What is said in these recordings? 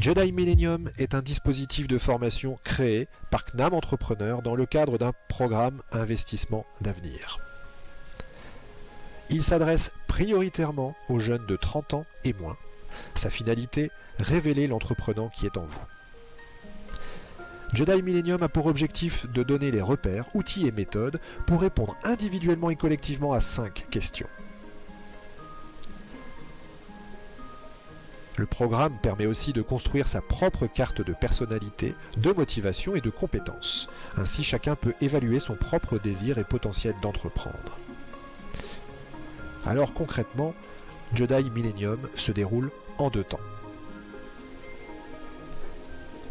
Jedi Millennium est un dispositif de formation créé par CNAM Entrepreneur dans le cadre d'un programme investissement d'avenir. Il s'adresse prioritairement aux jeunes de 30 ans et moins. Sa finalité, révéler l'entrepreneur qui est en vous. Jedi Millennium a pour objectif de donner les repères, outils et méthodes pour répondre individuellement et collectivement à 5 questions. Le programme permet aussi de construire sa propre carte de personnalité, de motivation et de compétences. Ainsi, chacun peut évaluer son propre désir et potentiel d'entreprendre. Alors concrètement, Jedi Millennium se déroule en 2 temps.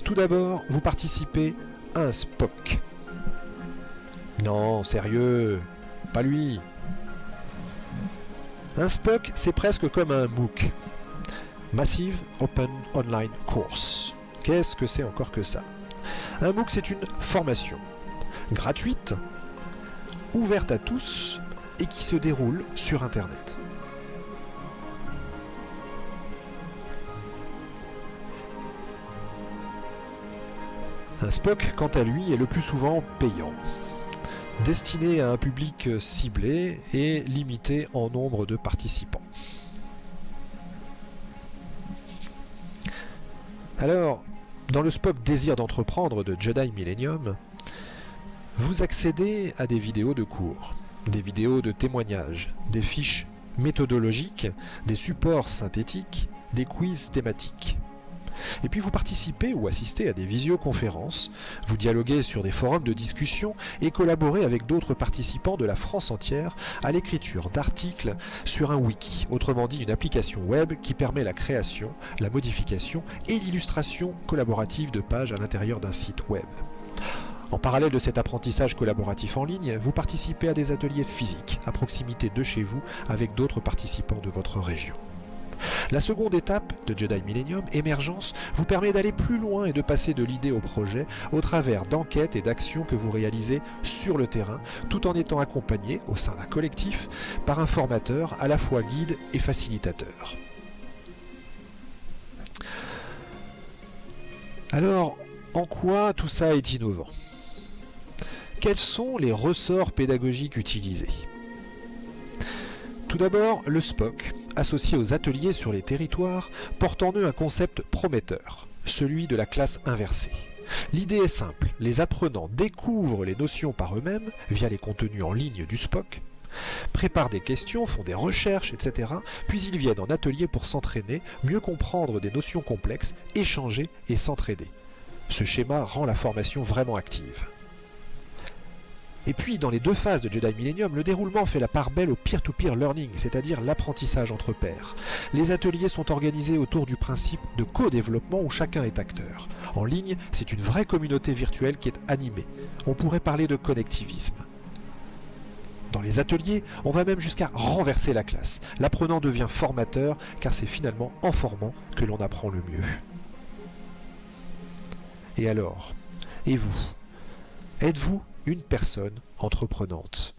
Tout d'abord, vous participez à un SPOC. Non, sérieux, pas lui. Un SPOC, c'est presque comme un MOOC. Massive Open Online Course. Qu'est-ce que c'est encore que ça? Un MOOC, c'est une formation gratuite, ouverte à tous et qui se déroule sur Internet. Un SPOC, quant à lui, est le plus souvent payant, destiné à un public ciblé et limité en nombre de participants. Alors, dans le SPOC Désir d'entreprendre de Jedi Millennium, vous accédez à des vidéos de cours, des vidéos de témoignages, des fiches méthodologiques, des supports synthétiques, des quiz thématiques. Et puis vous participez ou assistez à des visioconférences, vous dialoguez sur des forums de discussion et collaborez avec d'autres participants de la France entière à l'écriture d'articles sur un wiki, autrement dit une application web qui permet la création, la modification et l'illustration collaborative de pages à l'intérieur d'un site web. En parallèle de cet apprentissage collaboratif en ligne, vous participez à des ateliers physiques à proximité de chez vous avec d'autres participants de votre région. La seconde étape de Jedi Millennium, Émergence, vous permet d'aller plus loin et de passer de l'idée au projet au travers d'enquêtes et d'actions que vous réalisez sur le terrain, tout en étant accompagné, au sein d'un collectif, par un formateur à la fois guide et facilitateur. Alors, en quoi tout ça est innovant? Quels sont les ressorts pédagogiques utilisés? Tout d'abord, le SPOC, associé aux ateliers sur les territoires, porte en eux un concept prometteur, celui de la classe inversée. L'idée est simple, les apprenants découvrent les notions par eux-mêmes, via les contenus en ligne du SPOC, préparent des questions, font des recherches, etc. Puis ils viennent en atelier pour s'entraîner, mieux comprendre des notions complexes, échanger et s'entraider. Ce schéma rend la formation vraiment active. Et puis, dans les 2 phases de Jedi Millennium, le déroulement fait la part belle au peer-to-peer learning, c'est-à-dire l'apprentissage entre pairs. Les ateliers sont organisés autour du principe de co-développement où chacun est acteur. En ligne, c'est une vraie communauté virtuelle qui est animée. On pourrait parler de connectivisme. Dans les ateliers, on va même jusqu'à renverser la classe. L'apprenant devient formateur, car c'est finalement en formant que l'on apprend le mieux. Et alors? Et vous? Êtes-vous une personne entreprenante?